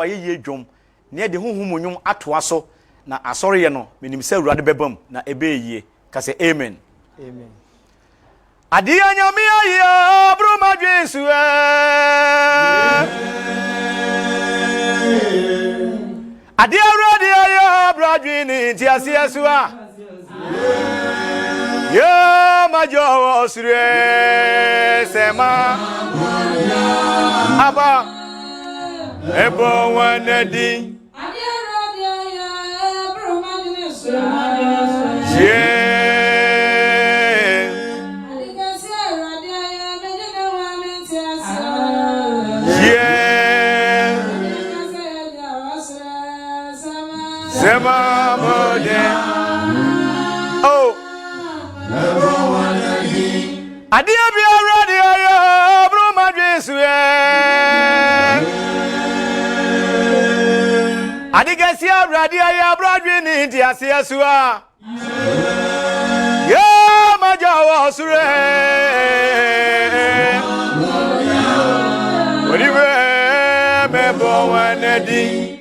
ye dwom ne de honhom nnwom atoa so na asɔre ye no menim sɛ awurade bɛbam na ɛbɛyie ka sɛ amen. Amen. Adi anyame aye broma dwesu Adi awurade aye bradwini ti asiasu a ye majo osure sema aba ebo wanadi Sema mode oh Adia bi already ayo bro madwesu Adiga si already ayo bro adwini ti asiasu a Yo majawo sure Oniwe mebo wanedi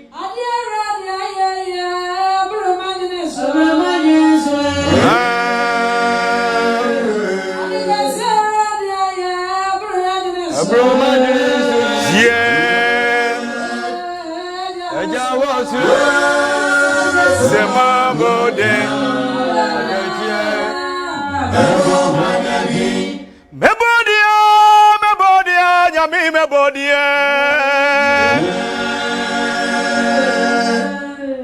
Mebodia, nyami mebodia.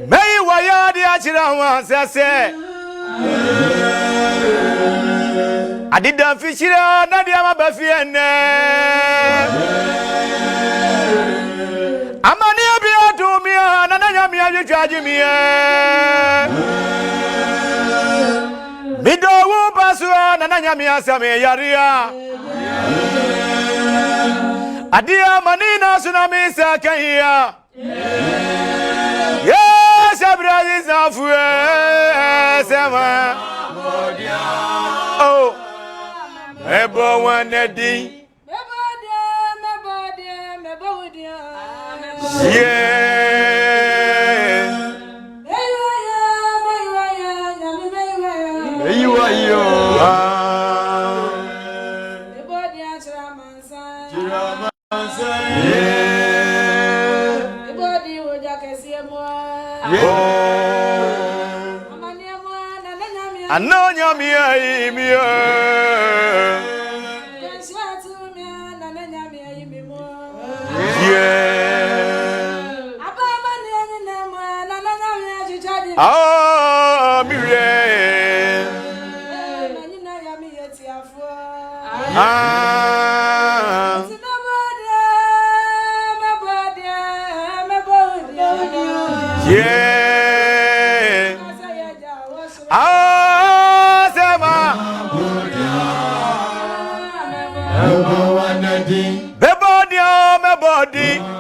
Mei wayadi achira wansase. Adida fishira nadia mabafiene. Amani abia tumia nananyami ajijajimie. Midowu pasua nananyami asame yaria. Adia manina tsunami sakaya. Yes, abrazi zafue sema. Oh, ebo wanedi. Anonya miya miya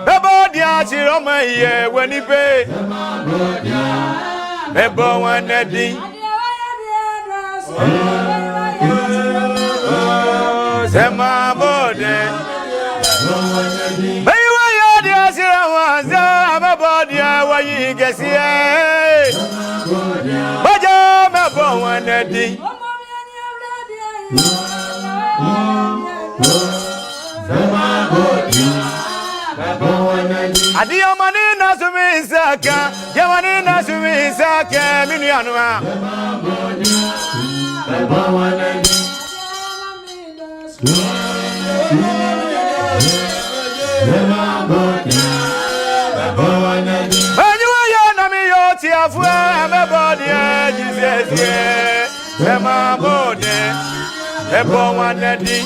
Bebodia chiroma ye wenipe Bebo wanedi Sema bode Bewa ya dia chiroma za bebodia wayi gesie Baja mebo wanedi Adia manina sumisaka, yamanina sumisaka, minianwa. Anyway, ya na mi yo ti afua, me body Jesus ye, my body, me bo wanedi.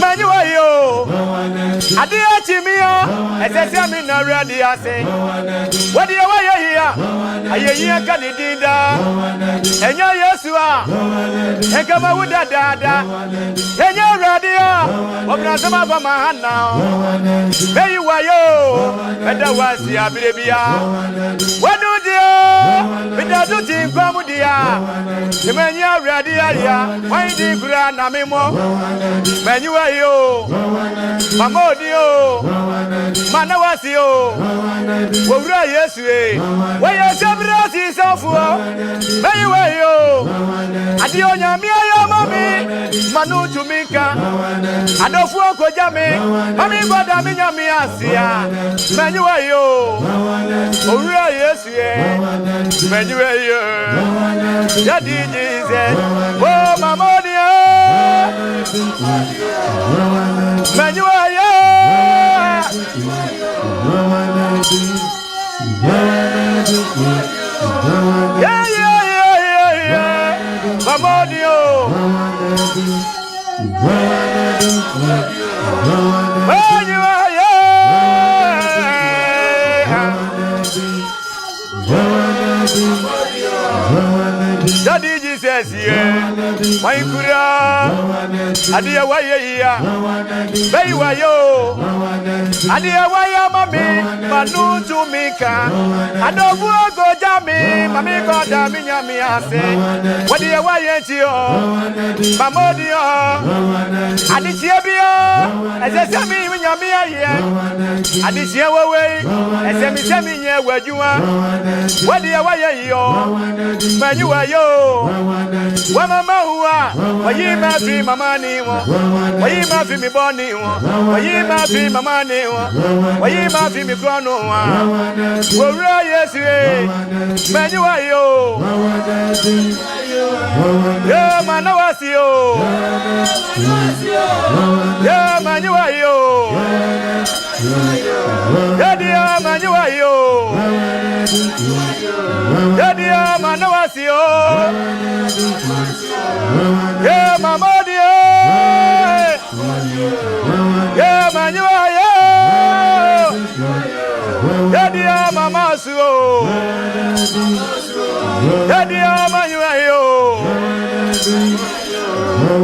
Manuwa yo ade achimia esese mi na ready ase wadi ya wa ya ayeyi aka ni dinda enya Yesu a enkama wuda dada enya ready a obna sama ba mahana beyi wa yo eda wasi abirebia wadu dia bida do tin kwamu dia emenya ready ya wandi kura na memo Manuwa yo Mamodi yo Manawasi yo Wura Yesu e Waya sabra si safuo Manuwa yo Adi onyami ayo mami Manu tumika Adofu ko jame Mami goda mi nyami asia Manuwa yo Wura Yesu e Manuwa yo Yadi Jesus Oh Mamodi yo Manuwa yo Yeah Mamodi yo Manuwa yo Daddy Jesus yeah Waikura Adia waye ya Bei wayo Adia waya mami Manu tumika Adofu goja mi Mami goda mi nyami ase Wadia waye tiyo Mamodi yo Adichie biyo Ese mi nyami aye Adichie wewe Ese mi nye wajua Wadia waye yo Manuwa yo wa mama huwa wayi ma fi mama ni wo wayi ma fi mi boni wo wayi ma fi mama ni wo wayi ma fi mi krono wa wura Yesu e Manuwa yo ya Manawasi yo ya Manuwa yo ya dia Manuwa yo ya dia Manawasi yo yeah, Mamodi yeah, Manuwa yo yeah, dear Mama Suo yeah, dear Manuwa yo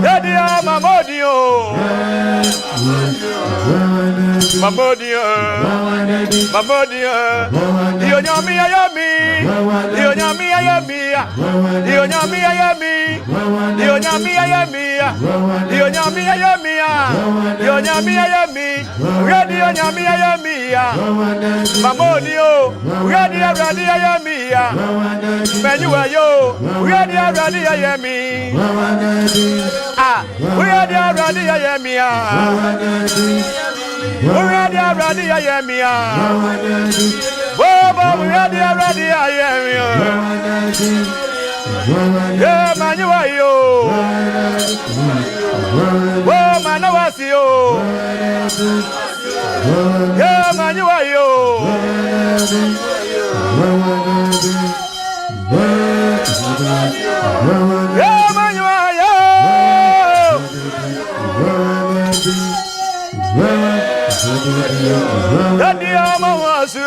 yeah, dear Mamodi yo Mamodi yo nyami ayami yo nyami ayami yo nyami ayami yo nyami ayami yo nyami ayami yo nyami ayami ready yo nyami ayami Mamodi yo ready ayami Manuwa yo ready ayami ready ayami ready ayami Bobo ready ayami yeah, Manuwa yo oh, Manawasi yo yeah, Manuwa yo yeah, Manuwa yo Daddy Amawasu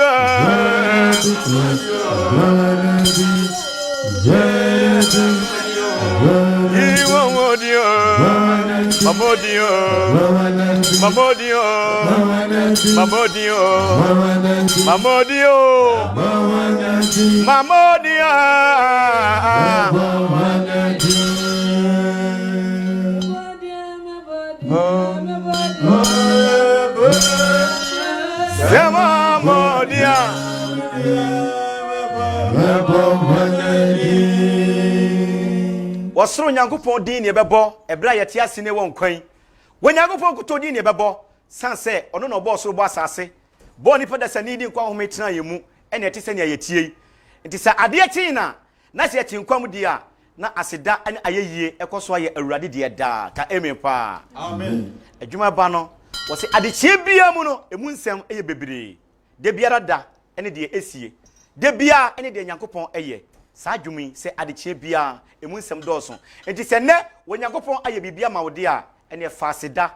Wasoro Nyankopon din ne bebo ebra yete ase ne won kwan wo Nyankopon kuto din ne bebo sanse ono no bo soro bo asase bo ni pada sani din kwa home tena yemu ene ete sani ayetie nti sa ade ati na se ati nkwam dia na aseda ane ayeyie ekoso aye awurade dia da ka amen pa amen adwuma ba no wo se ade chie bia mu no emu nsem eye bebre de biara da ene de esie de bia ene de Nyankopon eye sa adwumi se ade chie bia emu nsem dɔɔso enti se ne wo Nyankopon aye bibia ma wo de a ene fa aseda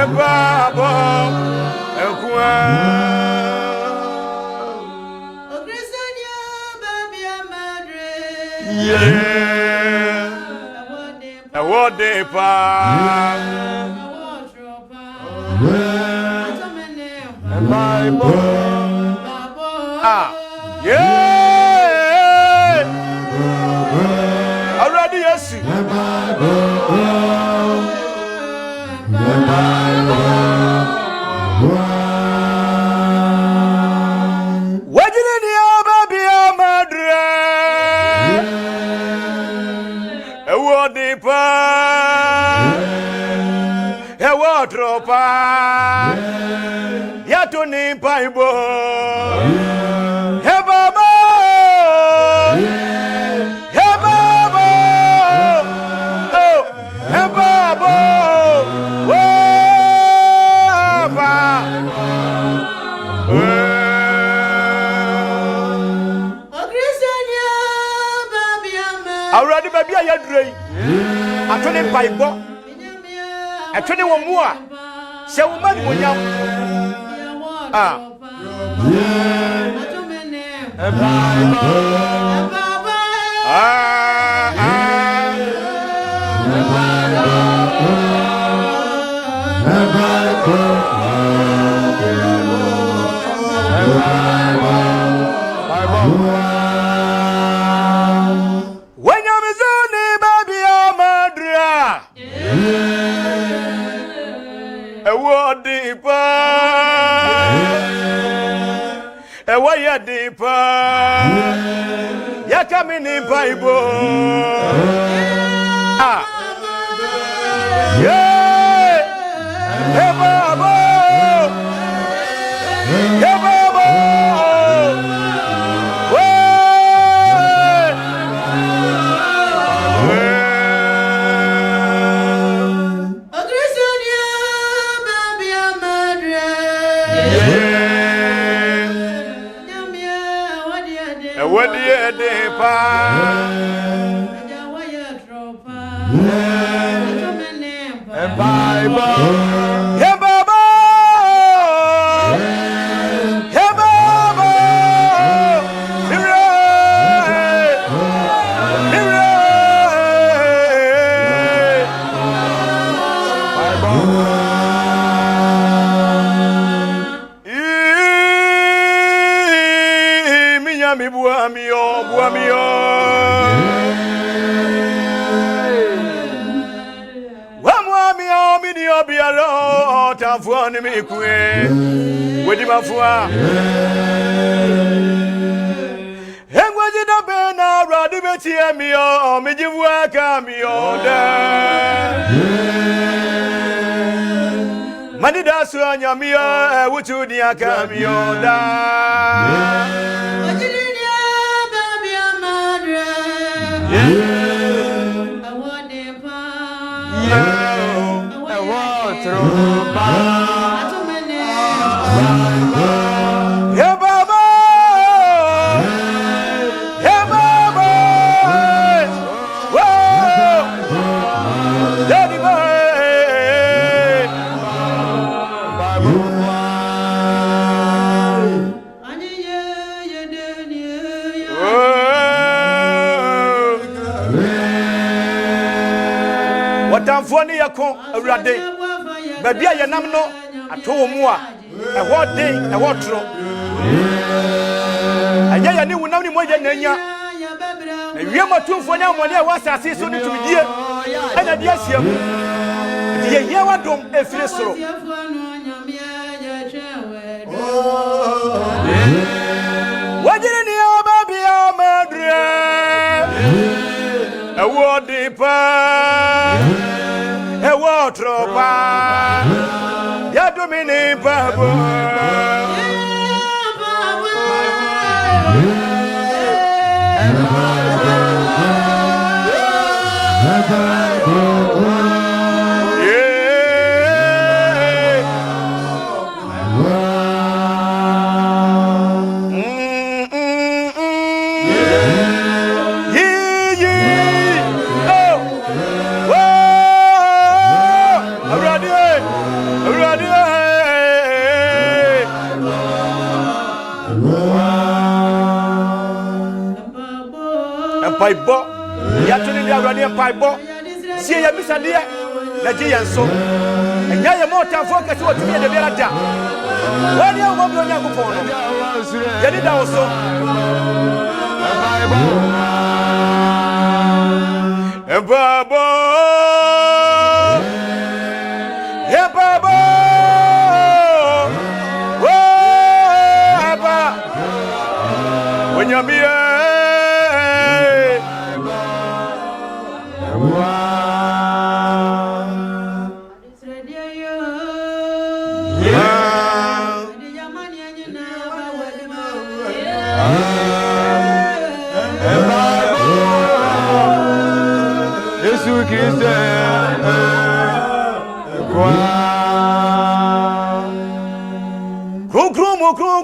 Ebabo ekwa O Christiania baby amadre. Yeah. Awode pa. Bible. Ah. Yeah. Already yes. Wajini baby amadre. Awode pa. Ewo tropa. Ya to ni Bible. He baba. He baba. Oh, he baba. Already baby I dre. Atone Bible. Atone wo mu a. Se wo mani mo nyam. Ah. Ewa ya deepa ya kami ni Bible ah yeah hey baba me kwe wedi mafua engwaji da be na radi beti emi o mejivu aka mi oda mani da so anya mi o wutu di aka mi oda Wajini baby amadre. Awode pa. Watamfuani yako awurade baby a yenam no ato mu a eho den eho tro anya ya ni wunam ni moja nanya na wiem atumfo nya amone a wasase so ni tumidie ana dia siam die ye wadom efire soro wajiri ni baby amadre awodi pa ewo tropa ya domini babo Paibo, Yatuni Rania Paibo, see ya Miss Adia, Nadia and so. And Yaya more time focus what to be the Verada. When you want to go for it, also. And Babo, yeah, Babo, when you're here.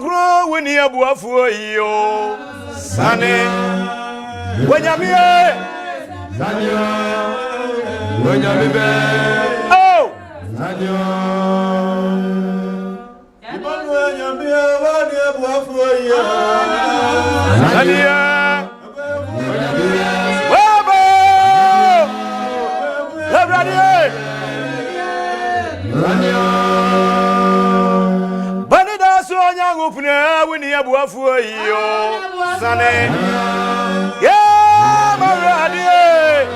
Kro when you are for you, Sunny. When you're here, when you're there, oh, when you are for you, Sunny. Yeah, my radio.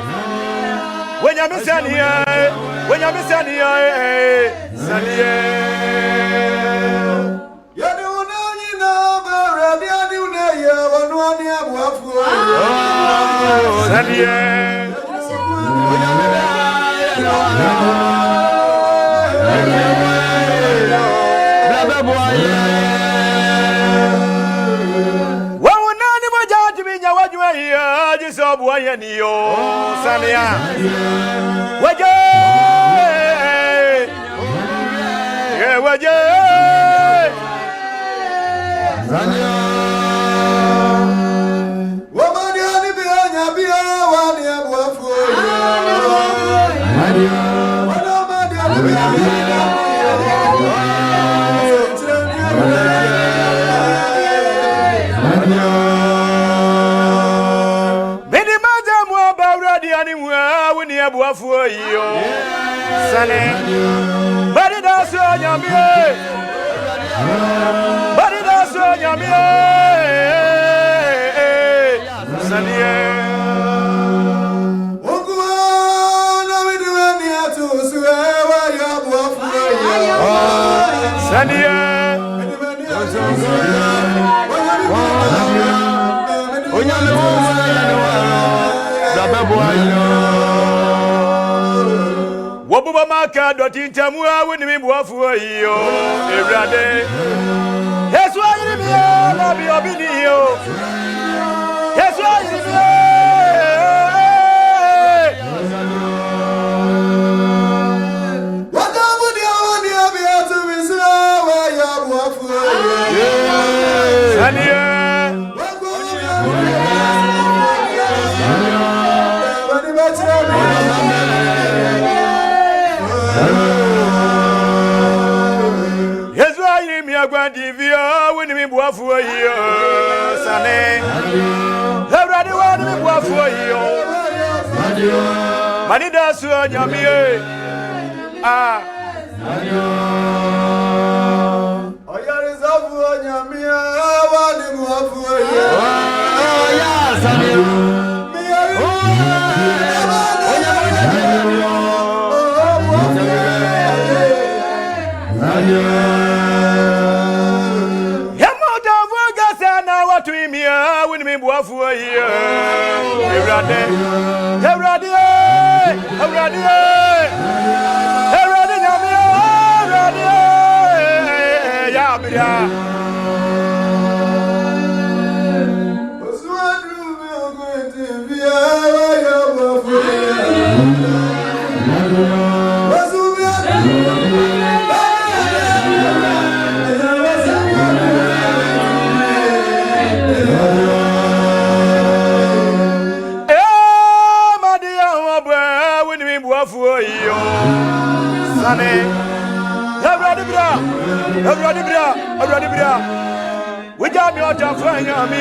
When you're missing here, when you're missing here, Sunny. You don't know, my radio, for you, Sunny. But it does on your mirror. But it does on your mirror, Sunny. Sunny. Wobuba maka doti ntamua woni mi boafo iyo ewrade Yesu ayiri mi na bi obi ni yo Yesu ayiri mi Wadamu di awani abi atu mi sira wa ya boafo iyo Sania Yesu ayiri mi agwandi via woni mi boafo iyo Sane Ewrade woni mi boafo iyo Manida su nyamie ah Oyari zafu nyamie woni boafo iyo ya Sane When me boafo here, Ewrade nyamie ya bia Oswadu me ogwete bia ya boafo Sane Ewrade bra we jam your jam fanya me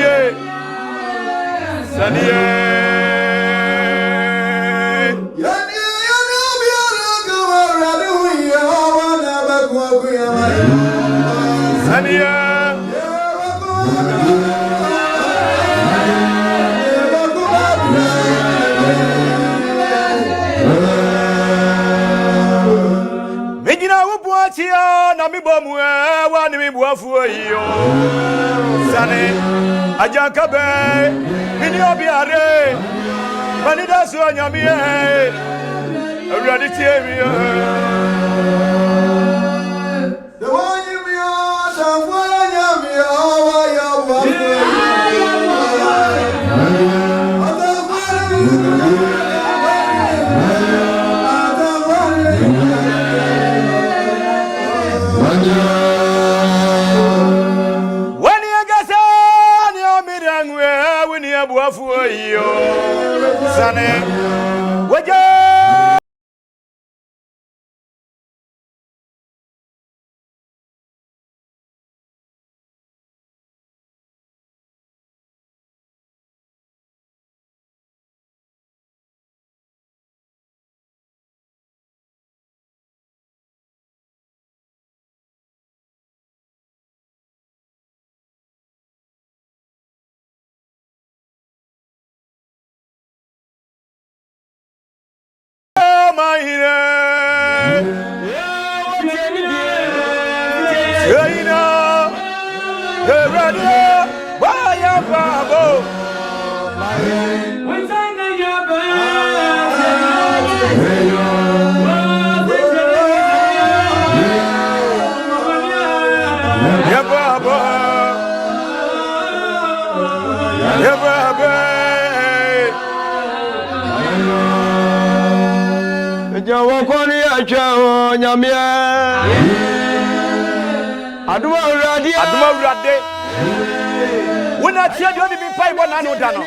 na mi bomu wa ni mi buafu iyo sane ajanka be mini obiare mani da so anyami e awurade tie mi the one you me on the one anyami o wa ya buafu buafu iyo sane waje nyamia aduma urade wona tia dio ni bi pai bo na no da no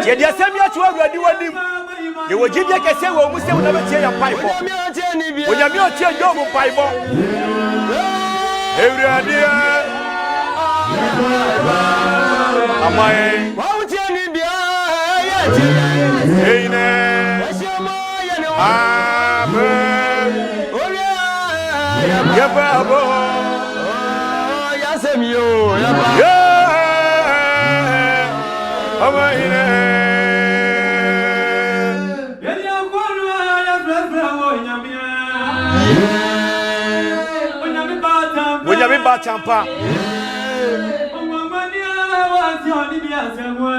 tie dia semia tu urade wanim ye wojibia kese wo mu se wona be tie ya pai bo wonyamia o tie dio mu pai bo urade amaye wa tie ni bia ya tie eine amen ya babo ya semio ya babo amaine ya kwanu ya brabra wo nyamia onyami batampa omamania wa ti oni bi asemwa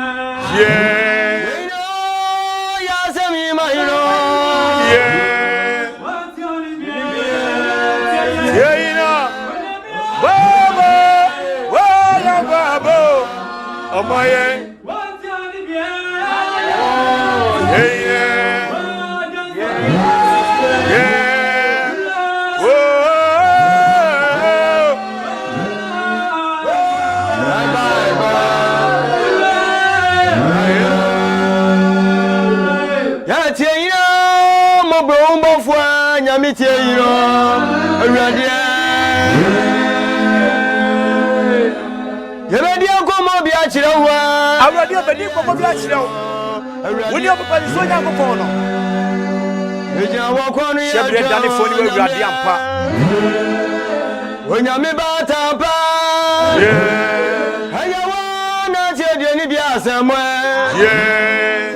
ya semi mahiro Omoye ya tienya mo bro mo fwa nyami tienya awurade awurade abedi komo bi achirewo woni opepa so nya kokon no ejina wo kwanu ya shebre dani foni we awurade ampa onyame batampa haya wana chedie ni bia asemwe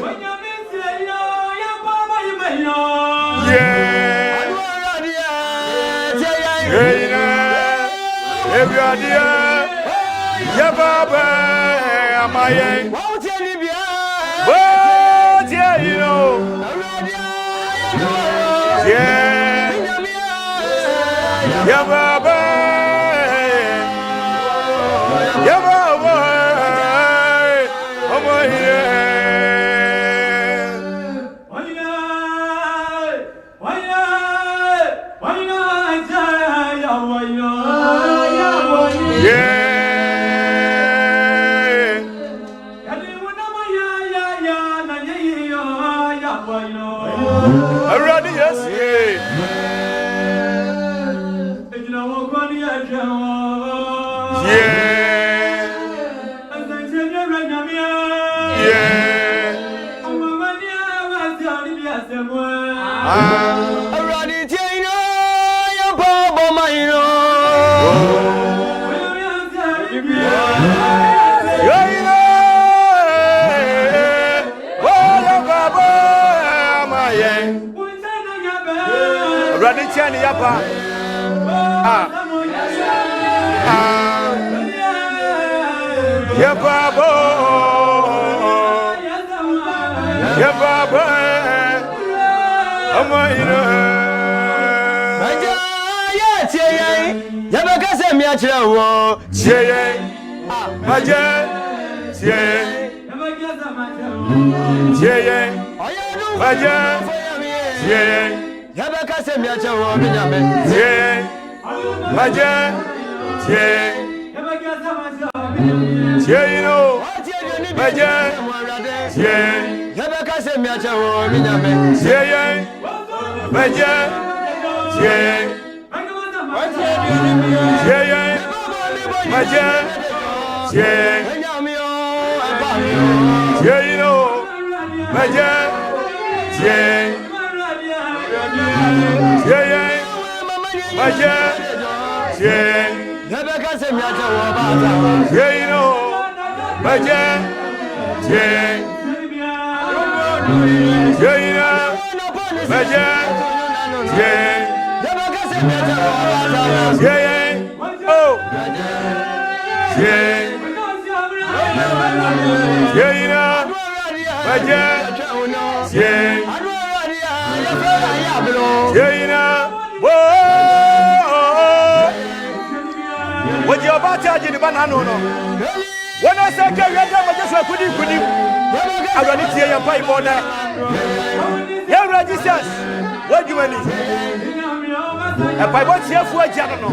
onyame tienya ya baba yimeyo awurade awurade ya baba amaye what any bia what you know yeah ya baba amaye Amaino. Running Chani Yapa. Yapa. Yapa. Amaino. Yabakase miachirawo. Cheye. Maje. Cheye. Cheye. Maje. Cheye. Yabakase miachirawo minyame. Cheye. Maje. Cheye. Cheye no. Maje. Cheye. Yabakase miachirawo minyame. Cheye. Maje. Cheye. Cheye. Maje. Cheye. Cheye no. Maje. Cheye. Cheye. Maje. Cheye. Yabakase miachirawo bata. Cheye no. Maje. Cheye. Cheye no. Maje. Cheye. Yabakase miachirawo bata. Cheye. Oh. Cheye. Cheye no. Maje. Cheye. Cheye no. Whoa. What you about to do? Banana no. When I say carry out, I just like couldn't. I got it here and pipe on that. Here registers. What do you mean? A pipe what's here for a general?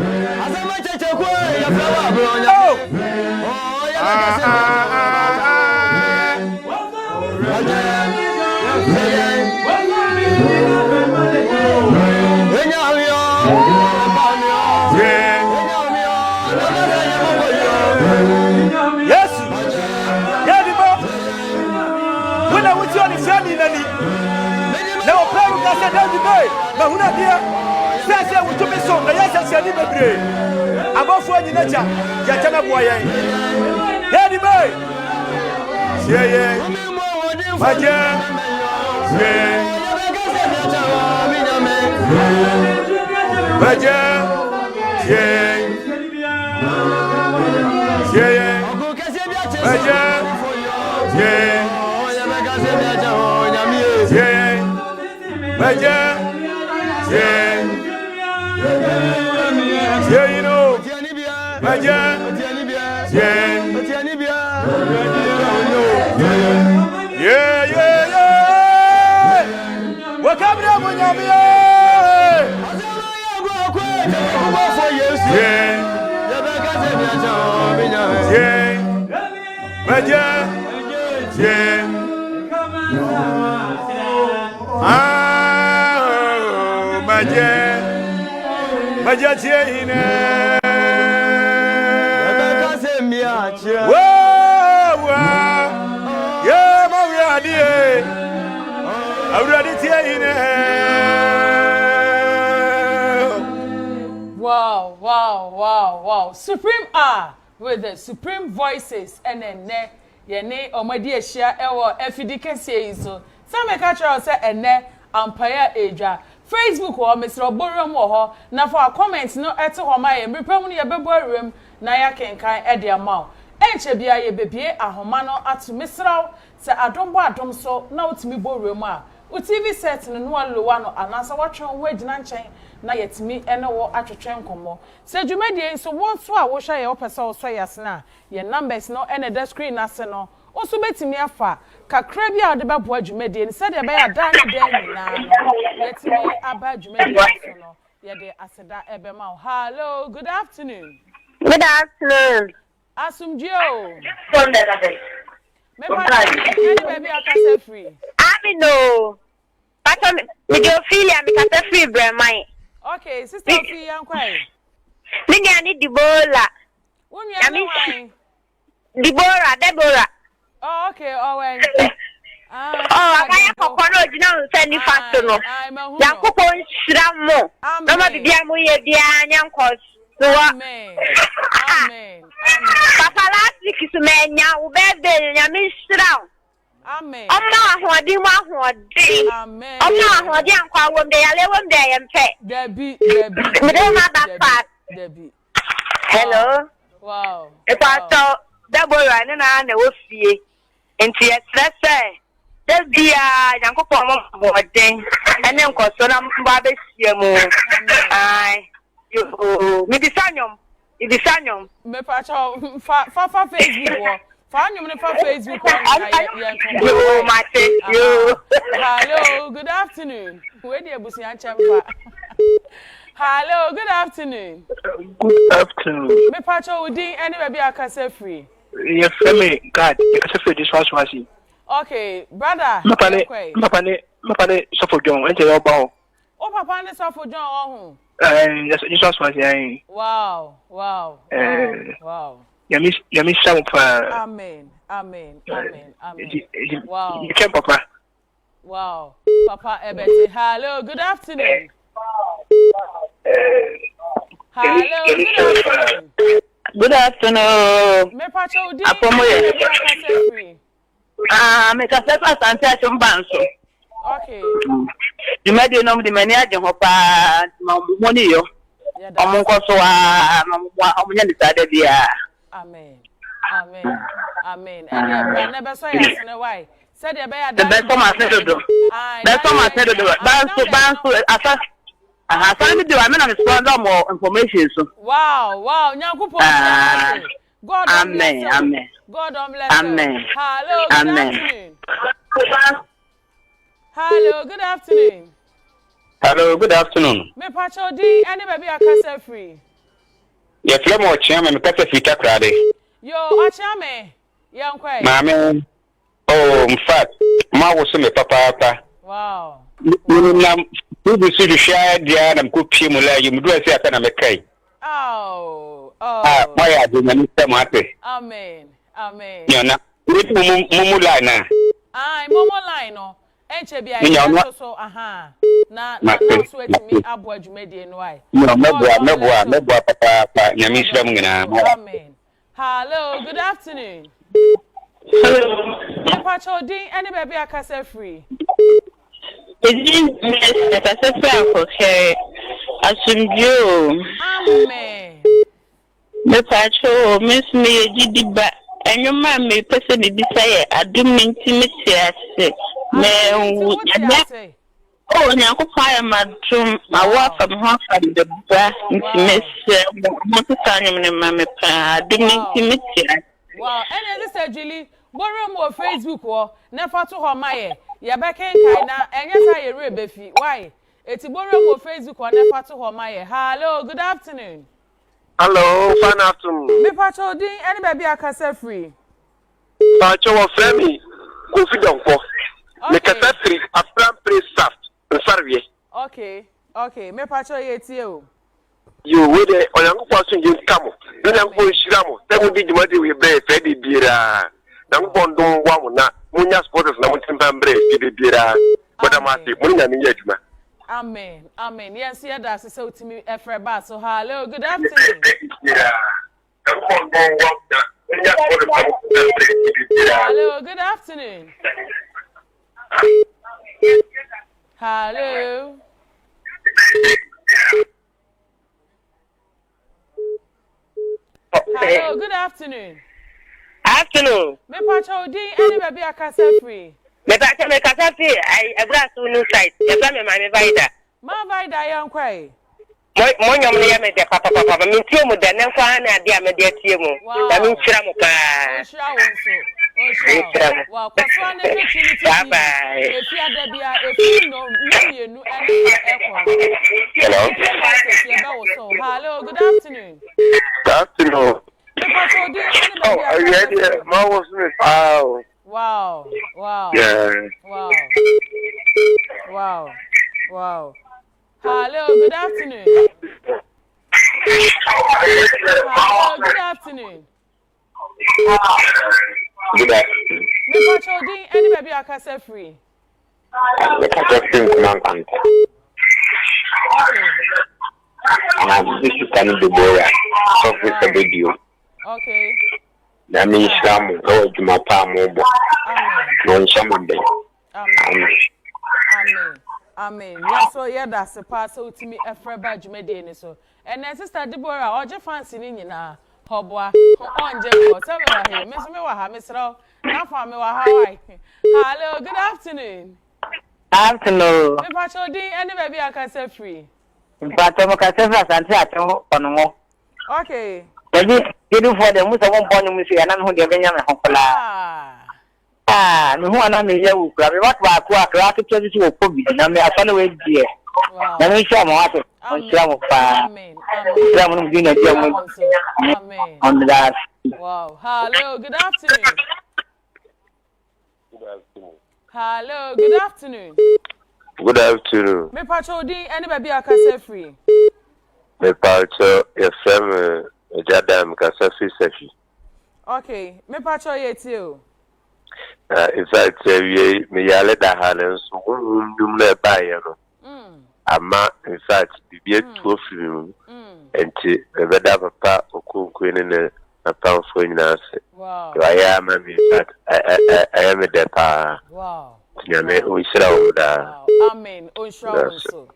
Yes. Yeah, the boy. When I was on the family, now parents are said, "Don't be but who not here?" Says, "I will to be so." Yes, I said, "I'm about for the nature." Yachana boy. Yeah, the boy. Yeah. Maja. Yeah. Maja. Yeah. Yeah. Maja. Yeah. Yeah. Maja. Yeah. Yeah, you know. Maja. Yeah. Yeah. What up, Wow. Supreme R with the Supreme Voices and then yene omadi ehia ewo afidike sei so some catch us say ene empire ejwa Facebook wo Mr. Oborom wo ho na for comment no ete ho ma ye mrepam no ye bebo awrem na ya kenkan e de amaw enche bia ye bebie ahoma no atu Mr. se adombo adom so na utimi bo awrem a TV set no no lowa no anasa watwon wagina nchen na yetimi ene wo atwetwen komo se dwumadie so won so a wo hwa ye opese wo so yasna ye numbers no ene the screen ase no oso betimi afa kakra bia de babo dwumadie ni se de be ya dan den na yetimi aba dwumadie so no ye de aseda ebe ma hello good afternoon asumjio me pa baby akase free no Pato me do filia me kata free bremai. Okay, sister fi yankwai. Me dia ni Dibola. Won ya me why? Deborah. Oh, okay, all right. akaya kokoro gina nse ni fasto no yankopon hira mo mama bibia mo ye bia nyankos so amen papa last week so menya wo birthday nyame hira amen Amma ahodi mu ahodi amen Amma ahodi ankwa wom de yale wom de yempe Debbie me ma ba fat Debbie hello wow Pastor Deborah na wo fie enti estresse Debia yankopon mo den ene nkoso na mba be sie mu ai yo mi bisanyom me pa cha fa Facebook wo fa nyum ne fa Facebook wo yo mate yo hello good afternoon we dey busi an chempa hello good afternoon me pa cha odi ene be bia akasa free yes me god akasa free this was okay brother mapane suffer John ente yo ba o papa ne suffer John ho yes this was wow Yami sam pa amen wow you can papa wow papa ebete hello good afternoon good afternoon me pa cha odi me ka se pa sante chumbanso okay you made no the many aje ho pa money yo omunko so omunya nisade bia amen and never so yes why said the best ma se do banso asa aha me do I mean I'm sponsor more information so wow nyankopon God amen God bless amen hello good afternoon me pacho di any baby akasa free ye flemo chiama me kasa free takrade yo ochame yankwai mame in fact ma wo so me papa wow na bubu su share dia na mkopie mu la yim do ase aka na me kai ma ya do na ntama ate amen yana mumu line na mumu line no enche bia so aha na so etimi abo adwumedie no ai no meboa papa nyame islam ngina amen hello good afternoon pacho din any baby akasa free Yes, akasa free okay asumdio amen me pacho miss me gidiba enyoma me pese ni bisaye adum intimate ase me oh nyankopon ya madum awa fam ho fam de ba intimate mo to tanyum ne ma me pa adum intimate wow and this Julie borrow mo Facebook wo na fa to ho maye ya beken kai na enye sa ye rebefi why eti borrow mo Facebook wo na fa to ho maye hello good afternoon hello fine afternoon me pacho din any baby akasa free pacho wo fremi confident ko me kasa free after play soft nsarwie okay me pacho ye tie o yo we de onyankopon so nje kamo onyankopon shiramo te mo di jumade we be fe de bira nyankopon don wa mo na munya supporters na mo timpa mbre de bira boda ma se mo nya ni adwuma amen yes here that say utimi efre ba so hello good afternoon hello good afternoon hello hello good afternoon me pacho di any baby akasa free me kasa free I abra so no site e ba me ma vida yankwai mo nyom ne ya me de papa me tie mu de ne kwa na de me de tie mu na me nchira mu pa nchira wonso wa kwaso na opportunity e fi adabia e fi no mienu ene hello good afternoon Ma was me wow yeah wow hello good afternoon hello good afternoon good afternoon me pacho din any baby akasa free. The catching command and this is kind of the boy of the video. Okay. That means some go to my palm over. No, someone day. Amen. Yes, so yeah, that's a pass out to me a free badge made so. And then sister Deborah, or just fancy in na hobwa on Jebo. Tell me what here. Miss me what Miss Row. Now for me what Hawaii. Hello, good afternoon. Afternoon. Me pacho din any baby I can say free. But I'm going to say something. Okay. Jadi hidup pada musa kompon musi anak hu dia benya me hokola. Me hu anak me ya ukra me wat ba ku akra to tezi si opobi na me asane we die. Na me sha mo ato. On sha mo pa. Amen. Sha mo ngi na dia mo. Amen. On that. Wow. Hello, good afternoon. Hello, good afternoon. Good afternoon. Me pacho din any baby I can say free. Me pacho FM Jadam Kasafi Safi. Okay, me pacho ye too. In fact, me yale da hanen so dum na ba ye no. Ama in fact, bibie tu ofiri enti ebeda papa okunku ni na papa fo nyina se. Wow. Ya ma me in fact I am the pa. Wow. Nyame o shira o da. Amen. On so.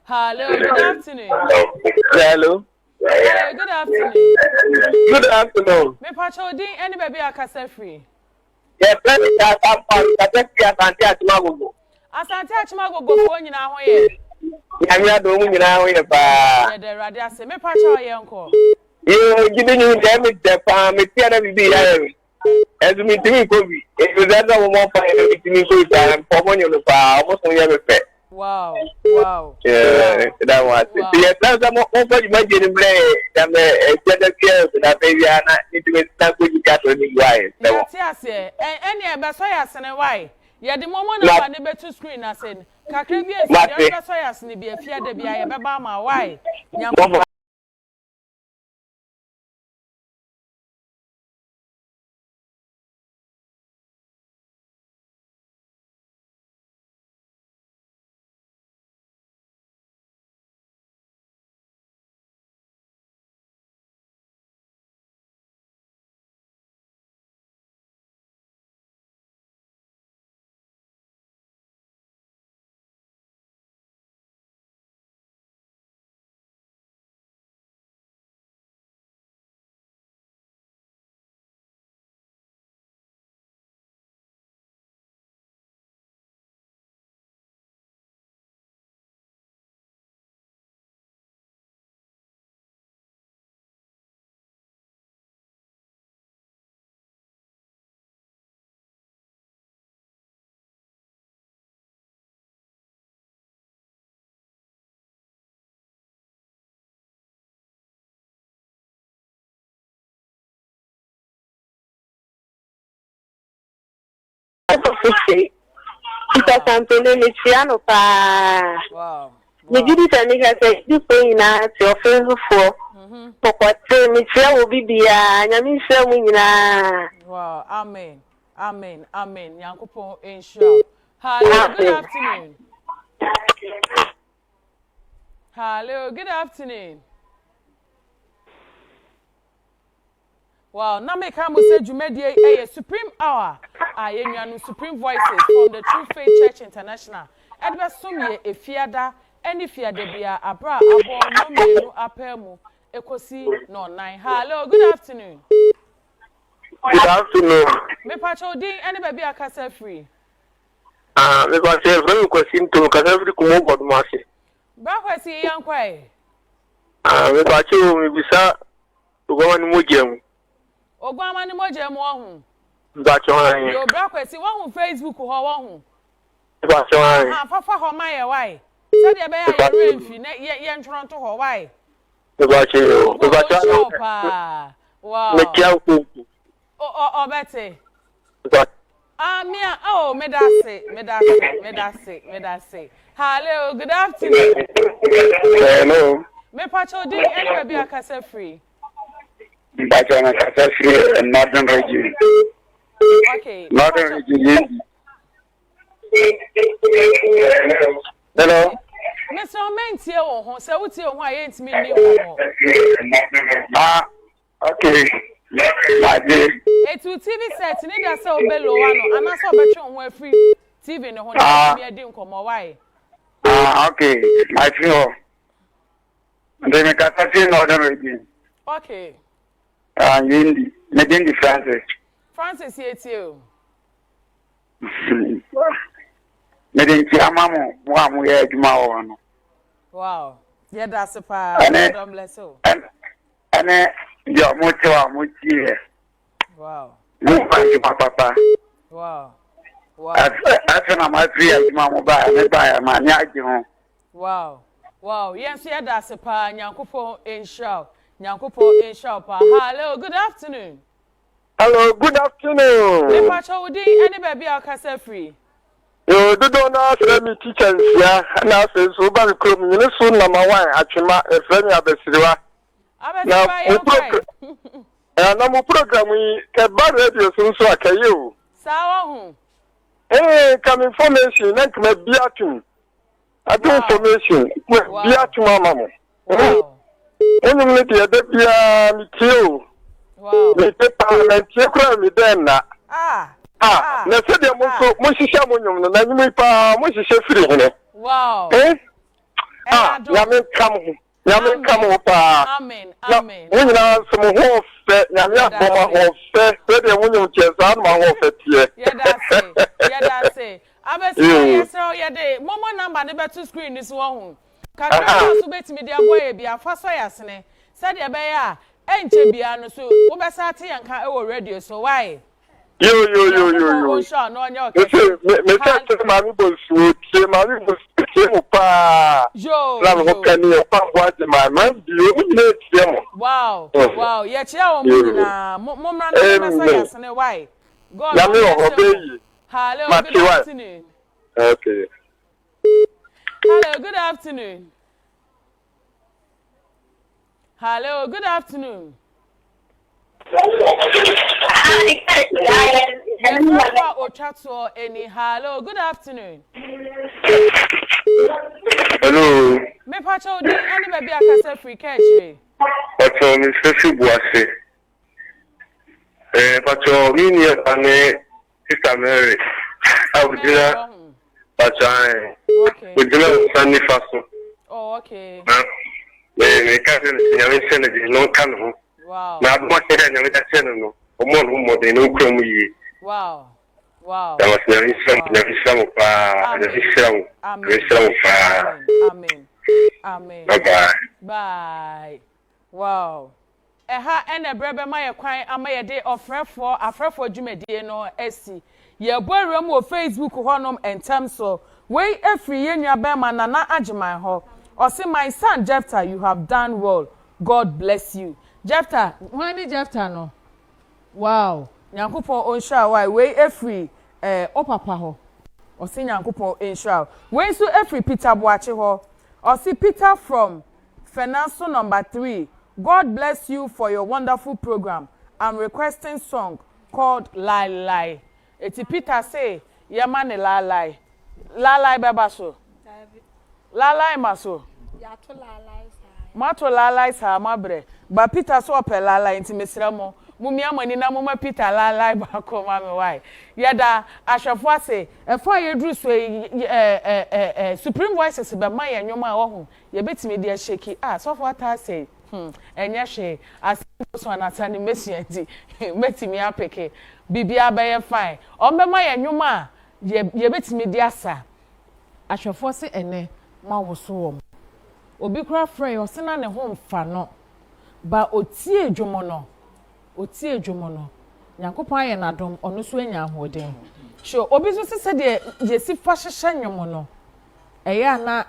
Hello, good afternoon. Hello. Hello, good afternoon. Good afternoon. Me pacho din any baby akasa free. Yes, let me just have fun. I just see Asante Achimagogo. Asante Achimagogo fo nyina ho ye. Nyamia do mu nyina ho ye pa. Ye de rade ase me pacho ye nko. You giving you damage the farm, me tia na bibi ya. As me timi ko bi. E you that one more for me timi ko ta for money no pa. Almost on ye me pe. Wow. Yeah, that was it. Yeah, that's a more for you imagine play. That me gender care that baby na need to stand with you got to be wise. That's ase. Any e be so ya sene why? Ye the moment na ne betu screen ase. Kakra bi ase ye be so ya sene bi afia da bi ye be ba ma why? Nyam Kita sampai ni siano pa. Wow. Ni jadi tadi kata itu pena seofen for. Pokoknya ni siapa bibia, nyami siapa mungina. Wow. Amen. Yankopon ensure. Hello, good afternoon. Hello, good afternoon. Wow, na me come say Jumedie a Supreme Hour. Ayenuanu Supreme Voices from the True Faith Church International. Edbe somye efiada any fiade bia abra abo no menu apemu ekosi no 9. Hello, good afternoon. Good afternoon. Me pacho din any baby akasa free. Me ba se from question to kasa free kumo godmase. Ba kwesi yankwai. Me ba cho me bisa to go ni mojem. Ogwama ni moje mu ohun. Ba cho han. Yo bra kwesi won Facebook ho won. Ba cho han. Fafa ho maye why? Said ye be ya ye remfi na ye ntron to ho why? Ba cho. Ba cho. Wow. Me tia ku. O bete. Ba. Mia, oh, me that's it. Hello, good afternoon. Hello. Me pacho di anywhere be a kasa free. Back on a free and northern region. Okay. Northern region. Hello. Mr. Omentie wo ho se wuti wo a ye ntimi ni wo. Okay. Etu TV set ni da se obelo wa no ana se obetwe ho afri TV ne ho na me adi nkomo why. Okay. My friend. They make a certain Northern region. Okay. Yindi. Medindi Francis. Francis yetio. Medindi amamu wa mu ye adwuma wo no. Wow. Yeah, that's a pa. God bless you. Ane yo mucho wa muchie. Wow. Mu papa. Wow. Wow. Afena ma free adwuma mo ba me ba ma nya agi ho. Wow. Wow. Yes, yeah, that's a pa. Nyankopon inshallah. Nyankopon inshallah pa. Hello, good afternoon. Hello, good afternoon. Me pacho udi any baby akasa free. Yo, do na say me teachers ya na say so ba ko mi ni so number 1 atwema e frame abesiriwa. Abesiriwa ya na mo program yi ke ba radio so akaye o. Sawa hu. Come information na kuma biatum. Adu information biatum amamo. Onye mi de bia mi tio. Wow. Me parliament ye kura mi den na. Na se de mo shisha mo nyum na nyum pa mo shisha firi hene. Wow. Ya me kam pa. Amen. Wo nyina so mo ho fe, na me aboma ho fe, se de mo nyum chesa ma ho fe tie. Yeah, that's it. Abesi yes so yeah dey. Momo number ne beto screen this one. Kakra so betimi dia boy bia afaso yasene. Se de be ya enche bia no so wo be sa te yanka e wo radio so why? Yo. Oh, sure, no, no. Me say mami bosu, tie mami bosu mo pa. Yo. La mo kani o pa wa de my man bi o ni tie mo. Wow. Wow. Ye chia o mu na mo mra na me say yasene why? God. Ya me o be. Hello, good afternoon. Okay. Hello, good afternoon. Hello, good afternoon. Hello, good afternoon. Hello. Me pacho di any baby akasa free catch. Pacho mi sesi buase. Pacho mi ni ane Sister Mary. Abudina. Pacho. Okay. Abudina Sunday faso. Oh, okay. Me kaze nyame sene di no kan ho. Wow. Na mo kere nyame ta sene no. Omo no mo de no krom yi. Wow. Wow. That was nyame pa. Amen. Bye. Bye. Wow. Ena brebe ma ye kwan ama ye de afrefo dwumedie no esi. Ye boarem wo Facebook honom entem so. We efri ye nua be ma nana agiman ho. Ose my son Jephthah, you have done well. God bless you. Jephthah, when is Jephthah no? Wow. Nyankopon onsha why we efri opapa ho. Ose nyankopon onsha. We so efri Peter Boache ho. Ose Peter from Finanso number 3. God bless you for your wonderful program. I'm requesting song called Lie Lie. Eti Peter say, Yamane Lie Lie. Lie Lie bebaso. Lie Lie maso. Yato Lie Lie sa. Mato Lie Lie sa mabre. Ba Peter so pe Lie Lie inti mesra mo. Mumi amani na mama Peter Lie Lie ba ko ma me why. Yada ahwefo ase, efo yedru so Supreme Voices be ma ye nwoma wo ho. Ye betimi de shake so for ata say. Enye hwe aso anatani mesianti metimi apeke bibia be ye fine ombema ye nwuma ye betimi di asa ahwefo se ene ma woso wom obi kura frey o se na ne ho mfa no ba otie dwomo no Nyankopon aye nadom ono so anya ahoden sure obi so se de yesi fa hyehye nwomo no eya na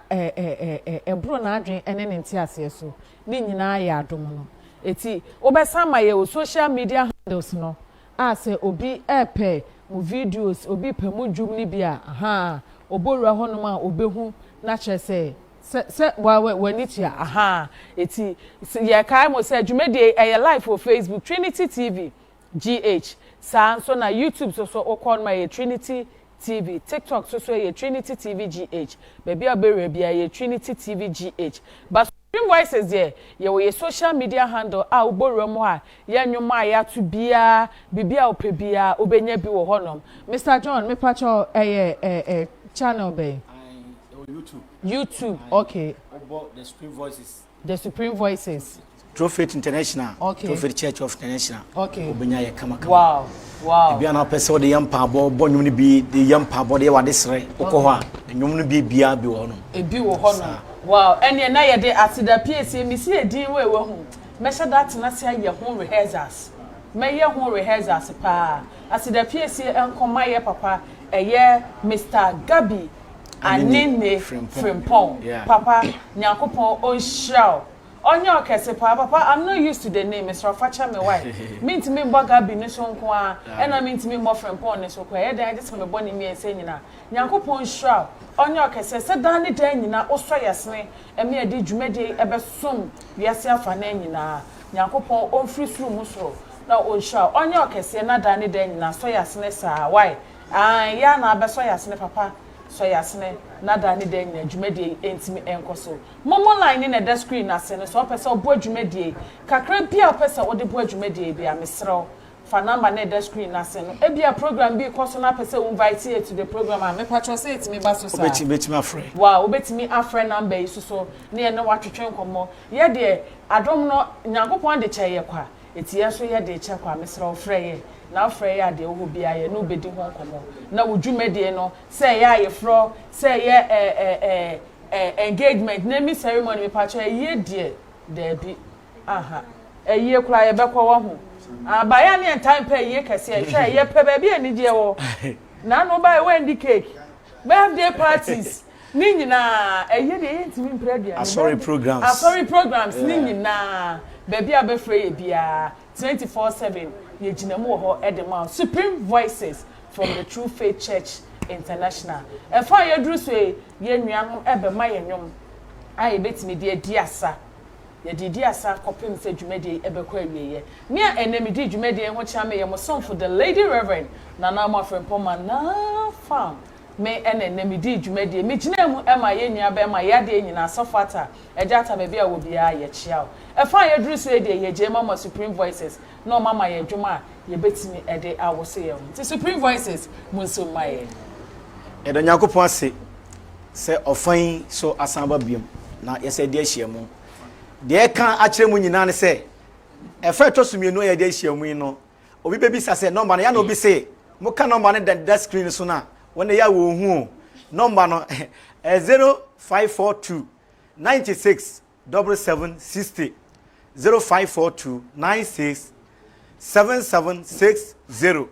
ebro na adwen ene ne ntiase so ni nyina ya adom no eti obesama ye o social media handles no ase obi epe mu videos obi pe mu dwum ni bia oborua honom a obehu na kyerese se wanitia eti ye kai mo se dwumede live for Facebook Trinity TV GH so na YouTube so okon my Trinity TV, TikTok so ye Trinity TV GH. Baby abere bia ye Trinity TV GH. But Supreme Voices there, ye social media handle a uboro mo ha, ye nwoma ya to bia, bibia opebia, obenya bi wo honom. Mr. John, me pacho channel be. YouTube. Okay. About the Supreme Voices. The Supreme Voices. True Faith International. Okay. True Faith Church of International. Okay. Obenya ye kama. Wow. Wow. Bia na pese de yampa bo nyum ni bi de yampa bo de wade sere okọ ho a nyum no bi bia bi wo no. Ebi wo ho no. Wow. Ene na ye de asida PSA mi si edin we hu. Mesha that na se ye ho rehearsals. Me ye ho rehearsals pa. Asida PSA enkoma ye papa eye Mr. Gabi Anene Frimpong. Yeah. Papa Nyankopon on show. Onyo kese papa I'm not used to the name Mr. Facha me why mean to me Gabi ne so nko a and I mean to me more Frimpong ne so kwa e dan just me boni me ense nyina Nyankopon show onyo kese se dan ne dan nyina oso yesne e me ade dwumade e be som wiase afa na nyina Nyankopon on free through musoro na on show onyo kese na dan ne dan nyina so yesne sa why ya na be so yesne papa so yasne nada ni den adwumade entimi enkoso momo line na the screen ase no so pese obo adwumade kakra bia pese wo de bo adwumade bia mesrew fa number na the screen ase no e bia program bi koso na pese invite you to the program am me patro say it me ba so sa obetimi afre wow obetimi afre number yi so ne ne watwetwe nkomo ye de adom no nyankopon de cheye kwa etie so ye de che kwa mesrew frɛ ye na frɛ ya de wo bia ye no bedi ho nkomo na wudwumade no say ya ye fro say ye engagement naming ceremony me patcho ye de bi aha ye kura ye bekọ wo ho abaya ne time pay ye kase hwe ye pe ba bia ni die wo na no ba we ndi cake birthday parties ni nyina ye de ye ntimi mpredua sorry programs ni nyina ba bia be frɛ ye bia 24/7 ye ginamu ho edema Supreme Voices from the True Faith Church International. E fa ye dru so ye nuanom ebe ma ye nwom aye betimi de diasa ye de diasa kopem se dwumade ebe kwa wieye me enemi de dwumade ho chiame ye mo son for the Lady Reverend Nana Frimpong na fam me enemi de dwumade me gina mu ema ye nua be ma ya de nyina sofata ejata be bia wo bia ye chia e fa ye dru so ye de ye je mama Supreme Voices no mama ye dwuma ye betimi ede awose ye ti Supreme Voices munso maye edo Nyankopon ase se ofan so asamba biom na yese de ahyiamu de kan a kire mu nyina ne se e fa to sumienu ye de ahyiamu no obi bebi sase number na ya na obi se mo ka number ne the screen so na wona ya wo hu number no 0542 96 7760 0542 96 7760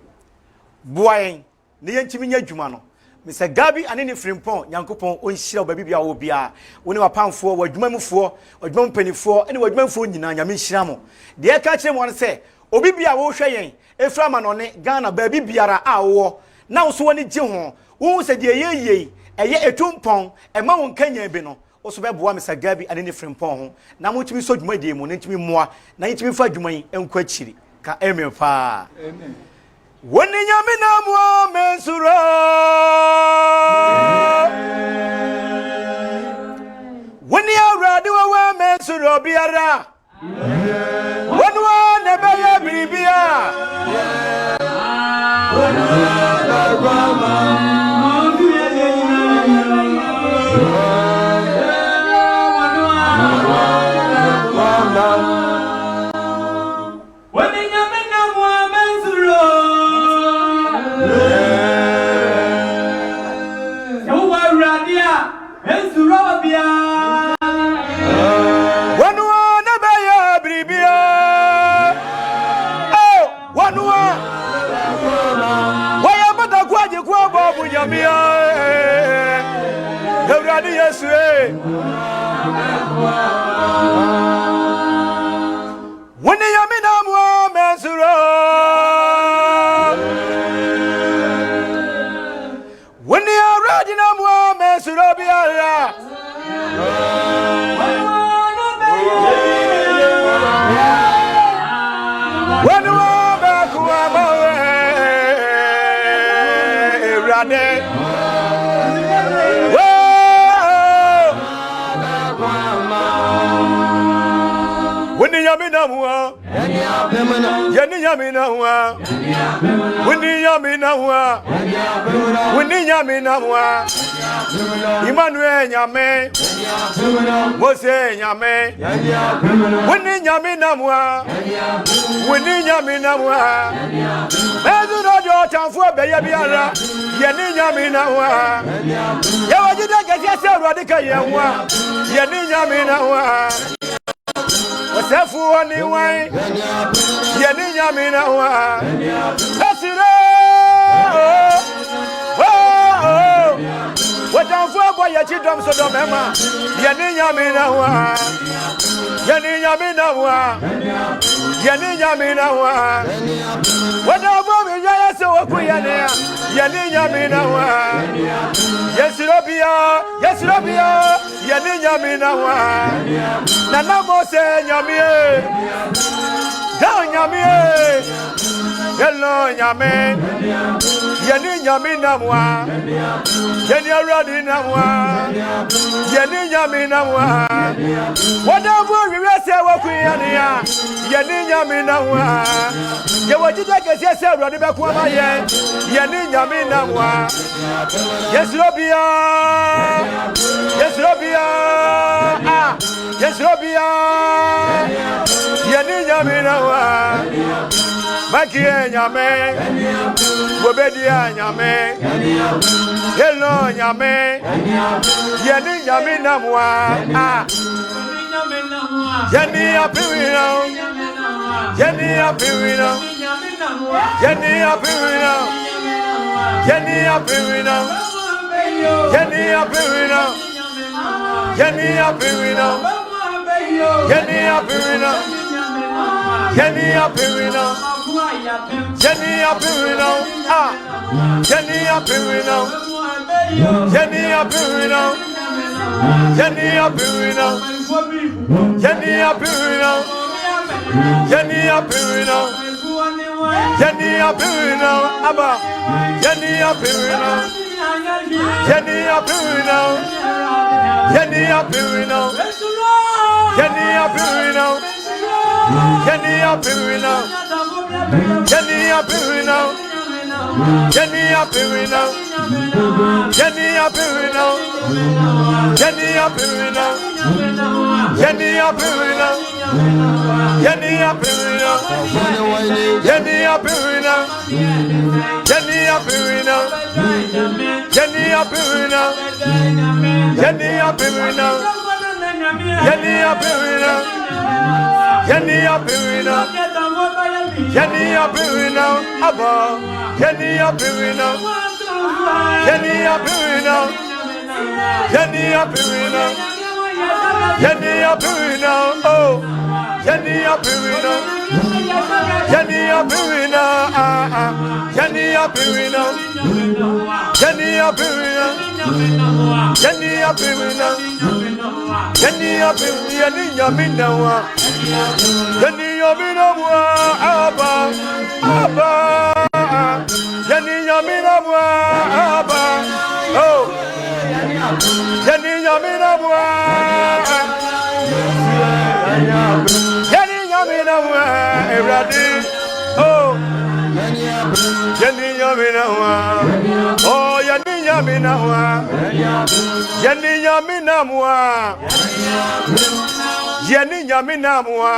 buayen ne yentimi nya dwuma no Mr. Gabi Anene Frimpong Nyankopon onhyira obabi bia wo bia woni wapamfo wadwumamfo wadwumpanifo ene wadwumamfo nyina nyame hyira mo de ka kire mo se obi bia wo hwe yen efra ma no ne Ghana babi biara a wo na wo so woni gye ho wo se de yeye eye etumpon e ma won kanya bi no wo so beboa Mr. Gabi Anene Frimpong ho na mo timi so dwuma de mu na timi moa na timi fa dwuma yin enko akiri ka amen pa amen Woni nyame na mo mensuro Woni awrade wa mensuro biara Woni wa ne be ya bibia Woni wa ba ma Yes, when you am in a mensura, when you are ready, no mensura biara. When you are back, Yamina Mua, Yanni Yamina Mua, Winnie Yamina Mua, Winnie Yamina Mua, Emmanuel Yame, Mose Yame, Winnie Yamina Mua, Winnie Yamina Mua, Mezuno Jota for Bayabiara, Yanni Yamina Mua, Yawajida Gatia Radica Yamwa, Yanni Yamina Mua. Wasafu wani wai Yeni nyamina wa Asira Watamfu kwa ya chidom sodomema Yeni nyamina wa Yeni nyamina wa Yeni nyamina wa Watamfu mjaya sewa kuyanea Yeni nyamina wa Yesirobia Yeni nyamina wa Nana Mose nyamie Da nyamie Yelo nyame Yeni nyamina mwa Yeni aradi na mwa Yeni nyamina mwa Wadavu wiwese wakuyania Yeni nyamina mwa Yewajida kesiese aradi bekuwa maye Yeni nyamina mwa Yesirobia Yesirobia Yeni nyamina wa Makie nyame Bobedia nyame Yelo nyame Yeni nyamina mwa Yeni apirina Yeni apirina Yeni apirina Yeni apirina Yeni apirina Yeni apirina Yeni apirina Yeni apirina Yeni apirina Yeni apirina Yeni apirina Yeni apirina Yeni apirina Yeni apirina Yeni apirina Abba Yeni apirina Yeni apirina Yeni apirina Yeni apirina Yeni apirina Yeni apirina Yeni apirina Yeni apirina Yeni apirina Yeni apirina Yeni apirina Yeni apirina Yeni apirina Yeni apirina Yeni apirina Yeni apirina Yeni apirina Yeni apirina Abba Yeni apirina Yeni apirina Yeni apirina Yeni apirina Oh Yeni apirina Yeni apirina Yeni apirina Yeni apirina Yeni apirina Yeni apirina Yeni nyamina wa Yeni nyamina wa Abba Yeni nyamina wa Abba Oh Yeni nyamina wa Yeni nyamina wa Eradi Oh Yeni nyamina wa Oh Yeni nyamina wa Yeni nyamina wa Yeni nyamina wa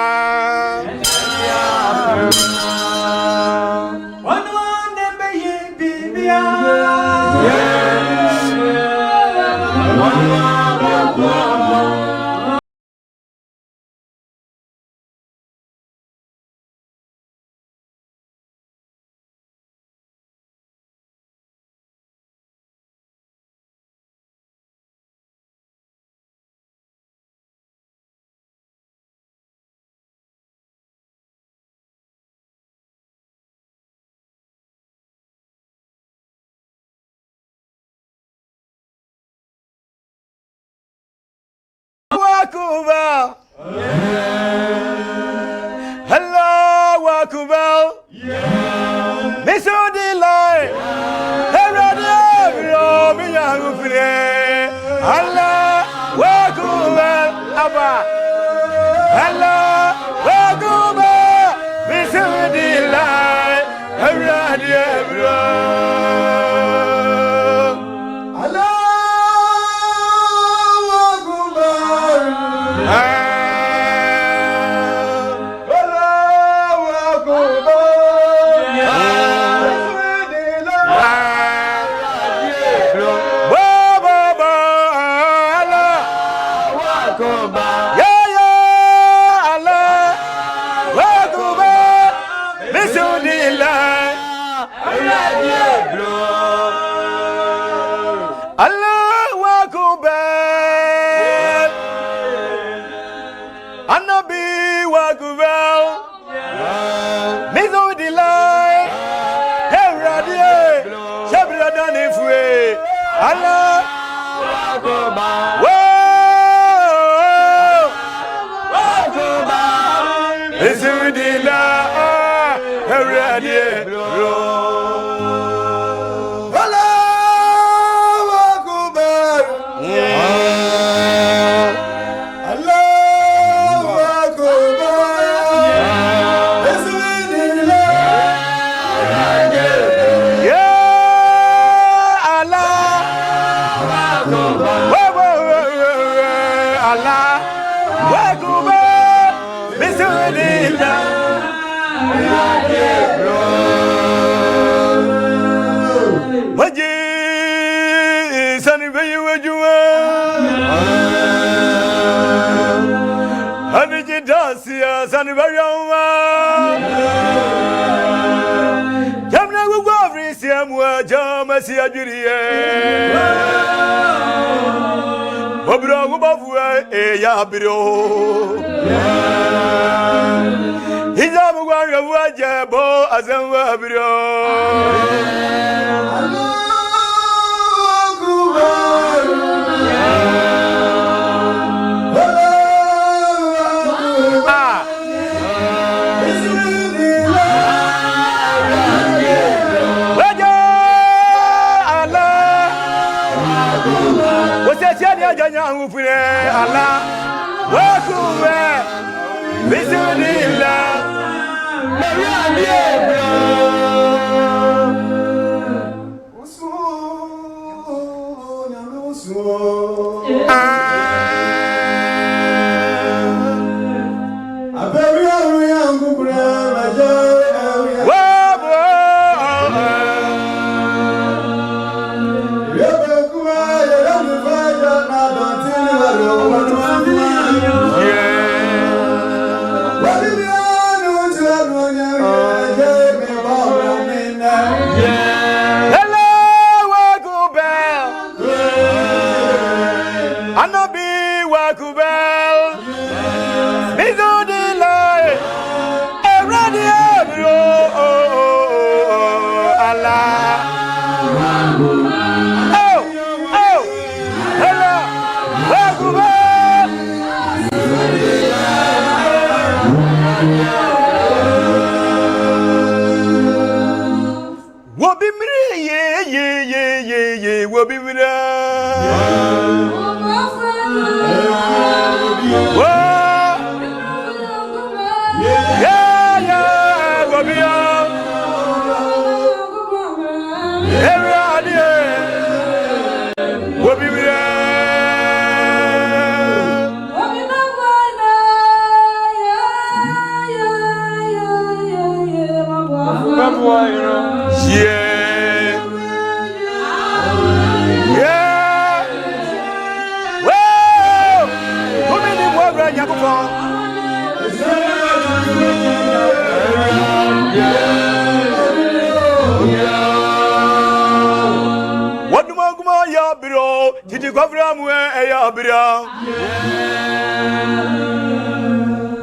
Akbar. Allahu Akbar. Mesudi lai. Herade mi yangufre. Allahu Akbar. Abba. Allahu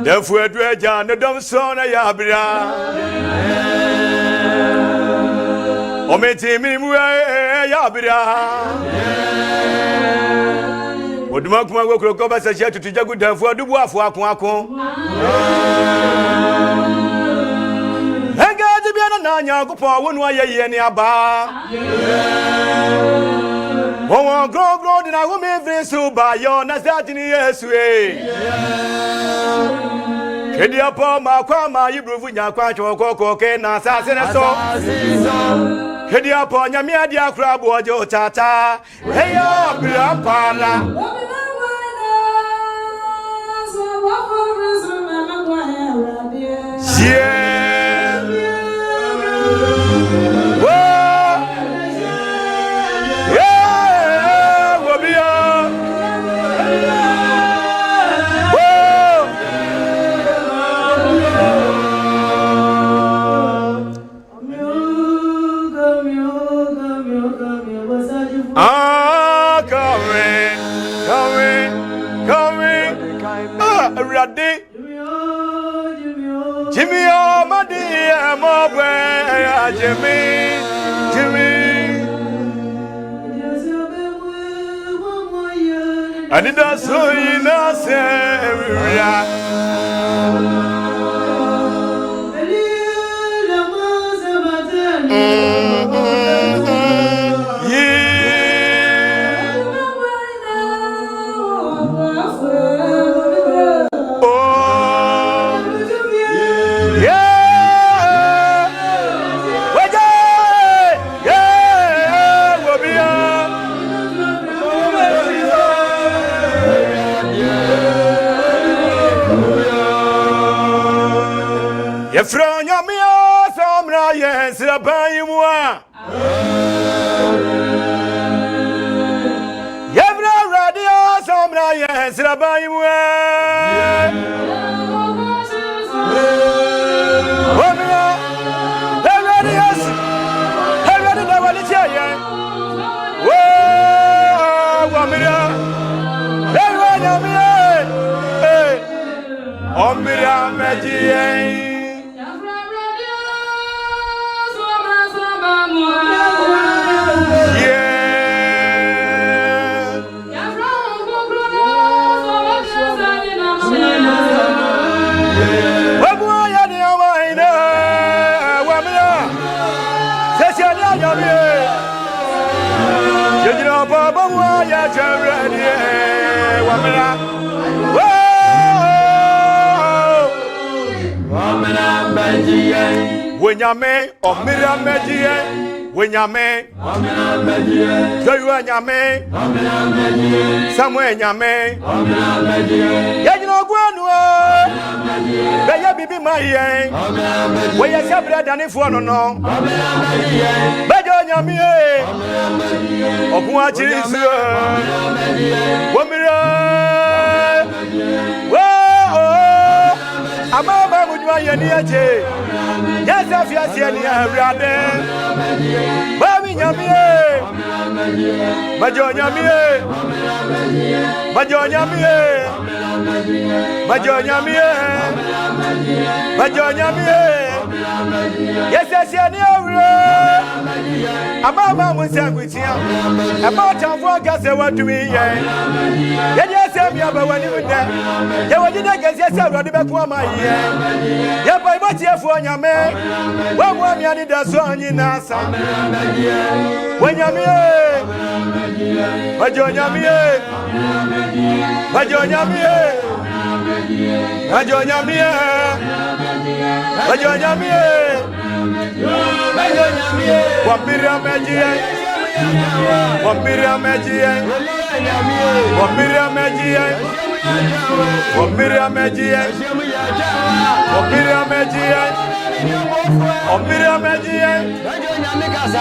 Therefore, Dredja, the dumb son of Yabra. Ometi Mimwe Yabra. Would Makuma go to Coba Sacha to Jagu, therefore, do what for Aquaco. And got to be an Nanya, go for 1 way any aba. Oh, grow, and I will make this so by your Nazarene, yes, way. Kedi apo makwa ma yibruvu nyakwa choko ke na sase ne so. Kedi apo nyame ade akra bo ojo tata. Eyo brapala. Yeah. Whoa. Yeah, wobia. Ready? Jimmy, oh, my dear, my boy, Jimmy. I did not so in us, From your meal, some Ryan, Sabayua. Yevra radio, some Ryan, Sabayua. Wamira, the radios, the radio, Wamira, the radio, Omira, Magic. When you may, or Mira Media, when you may, so you and your may, somewhere in your may, yeah, you know, go be my yen, where you have bread and if one or no, but on your me, of what is Wamira. Amaba mujwa yeni ache Yasa fiasi yeni abrade Bami nyamie Majo nyamie Majo nyamie Majo nyamie Majo nyamie Yasa yeni abrade Amaba musangwitia Amata mfuanga sewa tumiye Yeni asemi abawani mune Yawajina gezi abrade bekuwa mai ya boy but ye for nyame wa mo mi ani da so anyi na sa wa nyame bajo nyame bajo nyame bajo nyame bajo nyame bajo nyame wa mira meji Wamira Meji, Wamira Meji,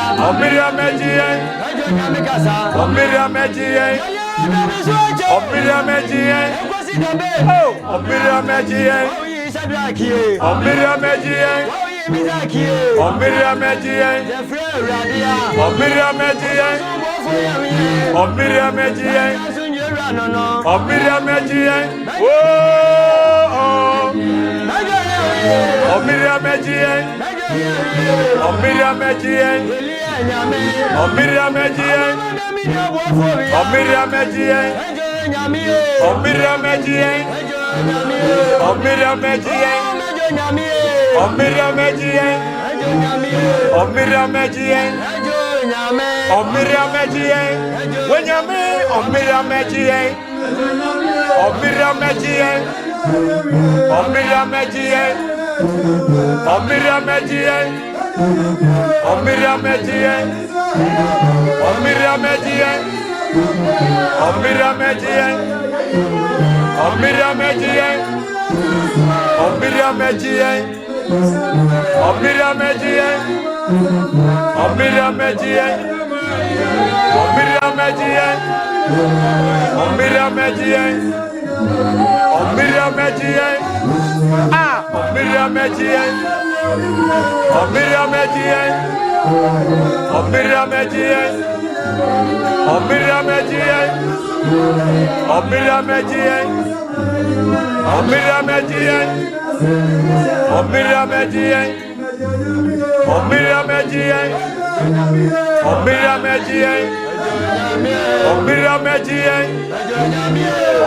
Wamira Meji, Wamira Meji, Wamira Meji, Wamira Meji, Wamira Meji, Wamira Meji, oh, Wamira Meji, Wamira Meji. Omira Meji, Omira Meji, Omira Meji, Omira Meji, oh, Omira Meji, Omira Meji, Omira Meji, Omira Meji, Omira Meji, Omira Meji. Omira Meji, Omira Meji, Omira Meji, when you me, Omira Meji, Omira Meji, Omira Medie, Omira Medie, Omira Medie, Omira Medie, Omira Medie, Omira Medie, Omira Medie, Omira Medie, Omira Medie, Omira Medie, Omira Medie, Omira Medie, ah, Omira Medie, Omira Medie, Omira Medie, Omira Medie, Omira Medie, Omira Medie, Omira Medie, Omira Medie, Omira Medie, Omira Medie,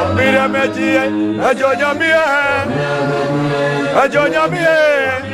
Omira Medie, Ajo Nyamie, Ajo Nyamie.